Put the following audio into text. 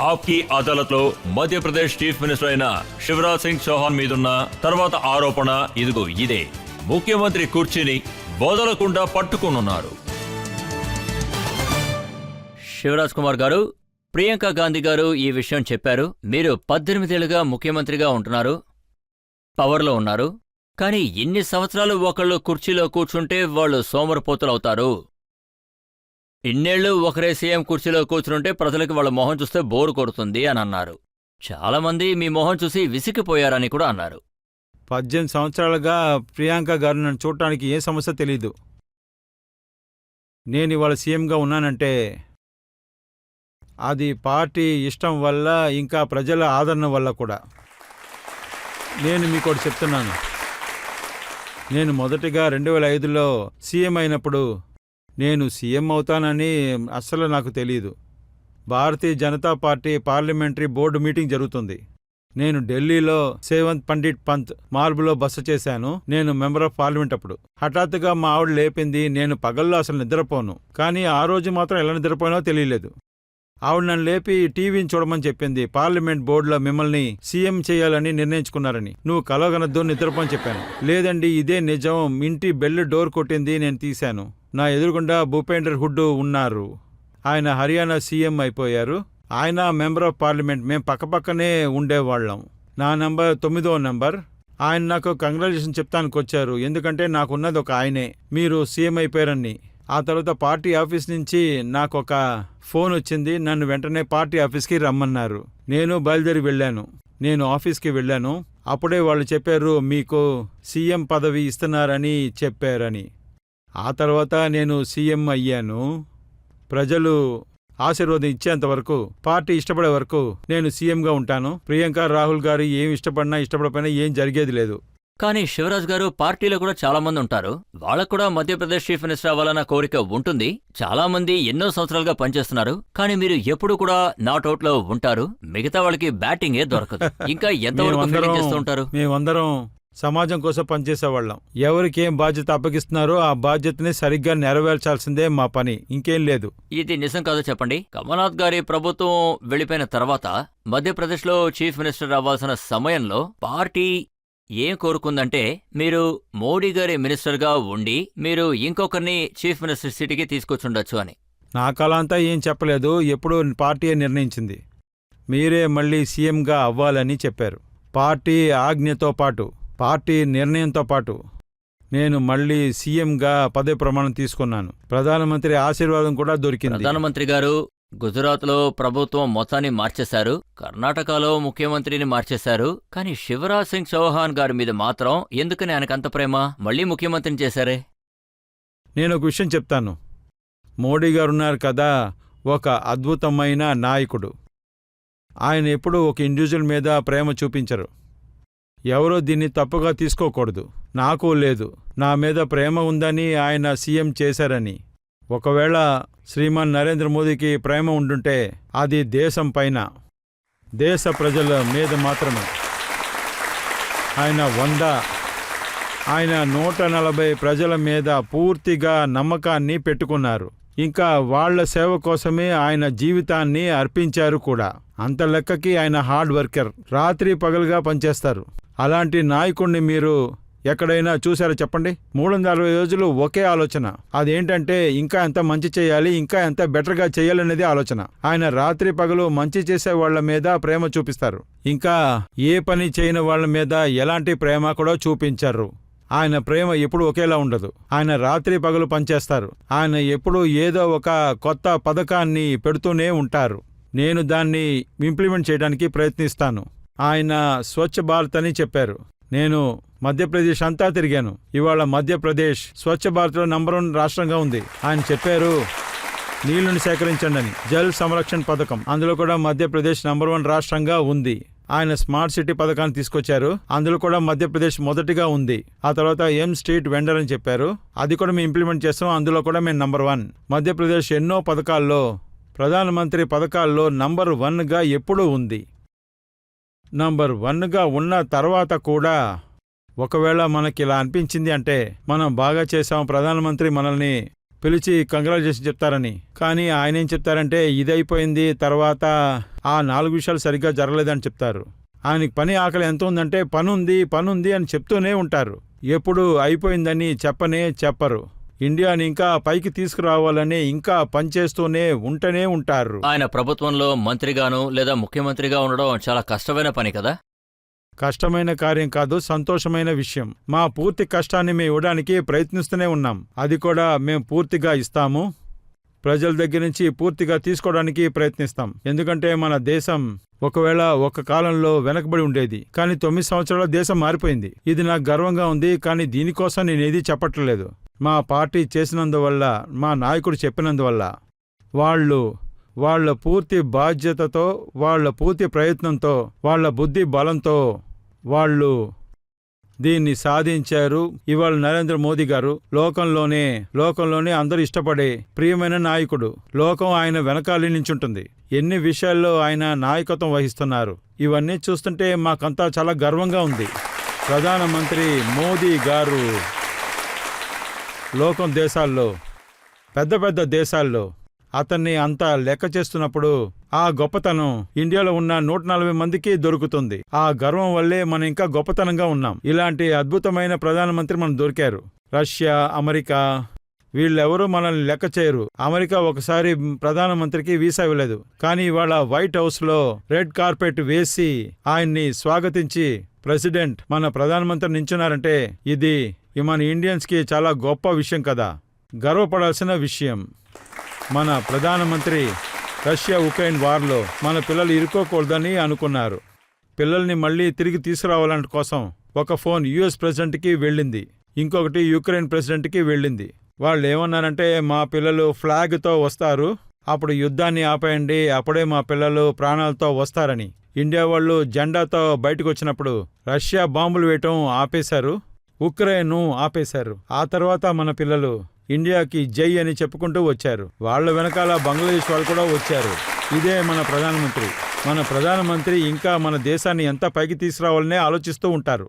ఆప్కి అదాలత్లో Madhya Pradesh chief minister అయిన శివరాజ్ సింగ్ చౌహాన్ మీదున్న తర్వాత ఆరోపణ ఇదిగో ఇదే. ముఖ్యమంత్రి కుర్చీని వదలకుండా పట్టుకునున్నారు. శివరాజ్ కుమార్ గారు, ప్రియాంక గాంధీ గారు ఈ విషయం చెప్పారు. మీరు 18 ఏళ్లుగా ముఖ్యమంత్రిగా ఉంటున్నారు, పవర్లో ఉన్నారు. కానీ ఇన్ని సంవత్సరాలు ఒకళ్ళు కుర్చీలో కూర్చుంటే వాళ్ళు సోమరిపోతులవుతారు. ఇన్నేళ్లు ఒకరే సీఎం కుర్చీలో కూర్చుంటే ప్రజలకు వాళ్ళ మొహం చూస్తే బోరు కొడుతుంది అని అన్నారు. చాలామంది మీ మొహం చూసి విసిగిపోయారని కూడా అన్నారు. 18 సంవత్సరాలుగా ప్రియాంక గారు నన్ను చూడటానికి ఏ సమస్య తెలీదు. నేను ఇవాళ సీఎంగా ఉన్నానంటే అది పార్టీ ఇష్టం వల్ల, ఇంకా ప్రజల ఆదరణ వల్ల కూడా. నేను మీకోటి చెప్తున్నాను. నేను మొదటిగా 2005లో సీఎం అయినప్పుడు నేను సీఎం అవుతానని అస్సలు నాకు తెలీదు. Bharatiya Janata Party parliamentary board meeting జరుగుతుంది. నేను ఢిల్లీలో సేవంత్ పండిట్ పంత్ మార్బులో బస చేశాను. నేను మెంబర్ ఆఫ్ పార్లమెంట్ అప్పుడు. హఠాత్తుగా మా ఆవిడ లేపింది. నేను పగల్లో అసలు నిద్రపోను, కానీ ఆ రోజు మాత్రం ఎలా నిద్రపోయినో తెలియలేదు. ఆవిడ నన్ను లేపి టీవీని చూడమని చెప్పింది. పార్లమెంట్ బోర్డులో మిమ్మల్ని సీఎం చేయాలని నిర్ణయించుకున్నారని. నువ్వు కలగనద్దు, నిద్రపోని చెప్పాను. లేదండి, ఇదే నిజం. ఇంటి బెల్ డోర్ కొట్టింది, నేను తీశాను. నా ఎదురుగుండా భూపేందర్ హుడ్డా ఉన్నారు. ఆయన హర్యానా సీఎం అయిపోయారు. ఆయన మెంబర్ ఆఫ్ పార్లమెంట్. మేం పక్కపక్కనే ఉండేవాళ్ళం. నా నంబర్ 9వ నంబర్. ఆయన నాకు కంగ్రాచులేషన్ చెప్తానికి వచ్చారు. ఎందుకంటే నాకున్నది ఒక ఆయనే, మీరు సీఎం అయిపోయారని. ఆ తర్వాత పార్టీ ఆఫీస్ నుంచి నాకు ఒక ఫోన్ వచ్చింది. నన్ను వెంటనే పార్టీ ఆఫీస్కి రమ్మన్నారు. నేను బయలుదేరి వెళ్ళాను. నేను ఆఫీస్కి వెళ్ళాను. అప్పుడే వాళ్ళు చెప్పారు, మీకు సీఎం పదవి ఇస్తున్నారని చెప్పారని. ఆ తర్వాత నేను సీఎం అయ్యాను. ప్రజలు ఆశీర్వాదం ఇచ్చేంత వరకు, పార్టీ ఇష్టపడే వరకు నేను సీఎంగా ఉంటాను. ప్రియాంక, రాహుల్ గారు ఏం ఇష్టపడకపోయినా ఏం జరిగేది లేదు. కానీ శివరాజ్ గారు, పార్టీలో కూడా చాలా మంది ఉంటారు. వాళ్ళకు కూడా మధ్యప్రదేశ్ చీఫ్ మినిస్టర్ అవ్వాలన్న కోరిక ఉంటుంది. చాలా మంది ఎన్నో సంవత్సరాలుగా పనిచేస్తున్నారు. కానీ మీరు ఎప్పుడు కూడా నాట్అవుట్లో ఉంటారు. మిగతా వాళ్ళకి బ్యాటింగే దొరకదు. ఇంకా ఎంతవరకు ఫీల్డింగ్ చేస్తూ ఉంటారు? మేమందరం సమాజం కోసం పనిచేసేవాళ్ళం. ఎవరికి ఏం బాధ్యత అప్పగిస్తున్నారో ఆ బాధ్యతని సరిగ్గా నెరవేర్చాల్సిందే మా పని, ఇంకేం లేదు. ఇది నిజం కాదో చెప్పండి. కమల్నాథ్ గారి ప్రభుత్వం వెళ్లిపోయిన తర్వాత మధ్యప్రదేశ్లో చీఫ్ మినిస్టర్ అవ్వాల్సిన సమయంలో పార్టీ ఏం కోరుకుందంటే, మీరు మోడీ గారి మినిస్టర్గా ఉండి మీరు ఇంకొకరిని చీఫ్ మినిస్టర్ సీటుకి తీసుకొచ్చుండొచ్చు అని. నాకలాంతా ఏం చెప్పలేదు. ఎప్పుడూ పార్టీయే నిర్ణయించింది. మీరే మళ్ళీ సీఎంగా అవ్వాలని చెప్పారు. పార్టీ ఆజ్ఞతో పాటు, పార్టీ నిర్ణయంతో పాటు నేను మళ్ళీ సీఎంగా పదవి ప్రమాణం తీసుకున్నాను. ప్రధానమంత్రి ఆశీర్వాదం కూడా దొరికింది. ప్రధానమంత్రి గారు, గుజరాత్లో ప్రభుత్వం మొత్తాన్ని మార్చేశారు. కర్ణాటకలో ముఖ్యమంత్రిని మార్చేశారు. కానీ శివరాజ్ సింగ్ చౌహాన్ గారి మీద మాత్రం ఎందుకని ఆయనకంత ప్రేమ? మళ్లీ ముఖ్యమంత్రిని చేశారే. నేను ఒక విషయం చెప్తాను. మోడీ గారున్నారు కదా, ఒక అద్భుతమైన నాయకుడు. ఆయన ఎప్పుడూ ఒక ఇండివిజువల్ మీద ప్రేమ చూపించరు. ఎవరో దీన్ని తప్పుగా తీసుకోకూడదు. నాకు లేదు, నా మీద ప్రేమ ఉందని ఆయన సీఎం చేశారని. ఒకవేళ శ్రీమాన్ నరేంద్ర మోదీకి ప్రేమ ఉండుంటే అది దేశం పైన, దేశ ప్రజల మీద మాత్రమే. ఆయన 140 ప్రజల మీద పూర్తిగా నమ్మకాన్ని పెట్టుకున్నారు. ఇంకా వాళ్ల సేవ కోసమే ఆయన జీవితాన్ని అర్పించారు కూడా. అంత లెక్కకి ఆయన హార్డ్ వర్కర్, రాత్రి పగలుగా పనిచేస్తారు. అలాంటి నాయకుణ్ణి మీరు ఎక్కడైనా చూశారో చెప్పండి? 360 రోజులు ఒకే ఆలోచన. అదేంటంటే ఇంకా ఎంత మంచి చేయాలి, ఇంకా ఎంత బెటర్గా చేయాలనేది ఆలోచన. ఆయన రాత్రి పగలు మంచి చేసే వాళ్ల మీద ప్రేమ చూపిస్తారు. ఇంకా ఏ పని చేయని వాళ్ల మీద ఎలాంటి ప్రేమ కూడా చూపించరు. ఆయన ప్రేమ ఎప్పుడు ఒకేలా ఉండదు. ఆయన రాత్రి పగలు పనిచేస్తారు. ఆయన ఎప్పుడూ ఏదో ఒక కొత్త పథకాన్ని పెడుతూనే ఉంటారు. నేను దాన్ని ఇంప్లిమెంట్ చేయడానికి ప్రయత్నిస్తాను. ఆయన స్వచ్ఛ భారత్ అని చెప్పారు. నేను మధ్యప్రదేశ్ అంతా తిరిగాను. ఇవాళ మధ్యప్రదేశ్ స్వచ్ఛ భారత్లో నంబర్ 1 రాష్ట్రంగా ఉంది. ఆయన చెప్పారు, నీళ్లను సేకరించండి అని. జల్ సంరక్షణ పథకం, అందులో కూడా మధ్యప్రదేశ్ నంబర్ 1 రాష్ట్రంగా ఉంది. ఆయన స్మార్ట్ సిటీ పథకాన్ని తీసుకొచ్చారు. అందులో కూడా మధ్యప్రదేశ్ మొదటిగా ఉంది. ఆ తర్వాత స్ట్రీట్ వెండర్ అని చెప్పారు. అది కూడా మేము ఇంప్లిమెంట్ చేస్తాం. అందులో కూడా మేము నంబర్ 1. మధ్యప్రదేశ్ ఎన్నో పథకాల్లో, ప్రధానమంత్రి పథకాల్లో నంబర్ 1గా ఎప్పుడూ ఉంది. నంబర్ 1గా ఉన్న తర్వాత కూడా ఒకవేళ మనకి ఇలా అనిపించింది అంటే మనం బాగా చేశాం, ప్రధానమంత్రి మనల్ని పిలిచి కంగ్రాచులేషన్ చెప్తారని. కానీ ఆయన ఏం చెప్తారంటే ఇది అయిపోయింది, తర్వాత ఆ 4 విషయాలు సరిగ్గా జరగలేదని చెప్తారు. ఆయనకి పని ఆకలి ఎంత ఉందంటే పనుంది అని చెప్తూనే ఉంటారు. ఎప్పుడు అయిపోయిందని చెప్పరు. ఇండియాని ఇంకా పైకి తీసుకురావాలని ఇంకా పనిచేస్తూనే ఉంటూనే ఉంటారు. ఆయన ప్రభుత్వంలో మంత్రిగాను లేదా ముఖ్యమంత్రిగా ఉండడం చాలా కష్టమైన పని కదా? కష్టమైన కార్యం కాదు, సంతోషమైన విషయం. మా పూర్తి కష్టాన్ని మేము ఇవ్వడానికి ప్రయత్నిస్తూనే ఉన్నాం. అది కూడా మేము పూర్తిగా ఇస్తాము. ప్రజల దగ్గర నుంచి పూర్తిగా తీసుకోవడానికి ప్రయత్నిస్తాం. ఎందుకంటే మన దేశం ఒకవేళ ఒక కాలంలో వెనకబడి ఉండేది, కానీ 9 సంవత్సరాల దేశం మారిపోయింది. ఇది నాకు గర్వంగా ఉంది. కానీ దీనికోసం నేనేది చెప్పట్లేదు. మా పార్టీ చేసినందువల్ల, మా నాయకుడు చెప్పినందువల్ల, వాళ్ళ పూర్తి బాధ్యతతో, వాళ్ళ పూర్తి ప్రయత్నంతో, వాళ్ళ బుద్ధి బలంతో వాళ్ళు దీన్ని సాధించారు. ఇవాళ నరేంద్ర మోదీ గారు లోకంలోనే అందరూ ఇష్టపడే ప్రియమైన నాయకుడు. లోకం ఆయన వెనకాలి నించుంటుంది. ఎన్ని విషయాల్లో ఆయన నాయకత్వం వహిస్తున్నారు. ఇవన్నీ చూస్తుంటే మాకంతా చాలా గర్వంగా ఉంది. ప్రధానమంత్రి మోదీ గారు లోకం దేశాల్లో, పెద్ద దేశాల్లో అతన్ని అంతా లెక్క చేస్తున్నప్పుడు ఆ గొప్పతనం ఇండియాలో ఉన్న 140 మందికి దొరుకుతుంది. ఆ గర్వం వల్లే మనం ఇంకా గొప్పతనంగా ఉన్నాం. ఇలాంటి అద్భుతమైన ప్రధానమంత్రి మనం దొరికారు. రష్యా, అమెరికా వీళ్ళెవరూ మనల్ని లెక్క చేయరు. అమెరికా ఒకసారి ప్రధానమంత్రికి వీసా ఇవ్వలేదు, కానీ ఇవాళ వైట్ హౌస్లో రెడ్ కార్పెట్ వేసి ఆయన్ని స్వాగతించి ప్రెసిడెంట్, మన ప్రధానమంత్రి నించున్నారంటే ఇది మన ఇండియన్స్కి చాలా గొప్ప విషయం కదా, గర్వపడాల్సిన విషయం. మన ప్రధానమంత్రి రష్యా ఉక్రెయిన్ వార్లో మన పిల్లలు ఇరుక్కోకూడదని అనుకున్నారు. పిల్లల్ని మళ్ళీ తిరిగి తీసుకురావాలంట కోసం ఒక ఫోన్ యుఎస్ ప్రెసిడెంట్కి వెళ్ళింది, ఇంకొకటి యుక్రెయిన్ ప్రెసిడెంట్కి వెళ్ళింది. వాళ్ళు ఏమన్నారంటే మా పిల్లలు ఫ్లాగ్తో వస్తారు, అప్పుడు యుద్ధాన్ని ఆపేయండి, అప్పుడే మా పిల్లలు ప్రాణాలతో వస్తారని. ఇండియా వాళ్ళు జెండాతో బయటకు వచ్చినప్పుడు రష్యా బాంబులు వేయటం ఆపేశారు, ఉక్రెయిన్ ఆపేశారు. ఆ తర్వాత మన పిల్లలు ఇండియాకి జై అని చెప్పుకుంటూ వచ్చారు. వాళ్ళ వెనకాల బంగ్లాదేశ్ వాళ్ళు కూడా వచ్చారు. ఇదే మన ప్రధానమంత్రి. మన ప్రధానమంత్రి ఇంకా మన దేశాన్ని ఎంత పైకి తీసుకురావాలనే ఆలోచిస్తూ ఉంటారు.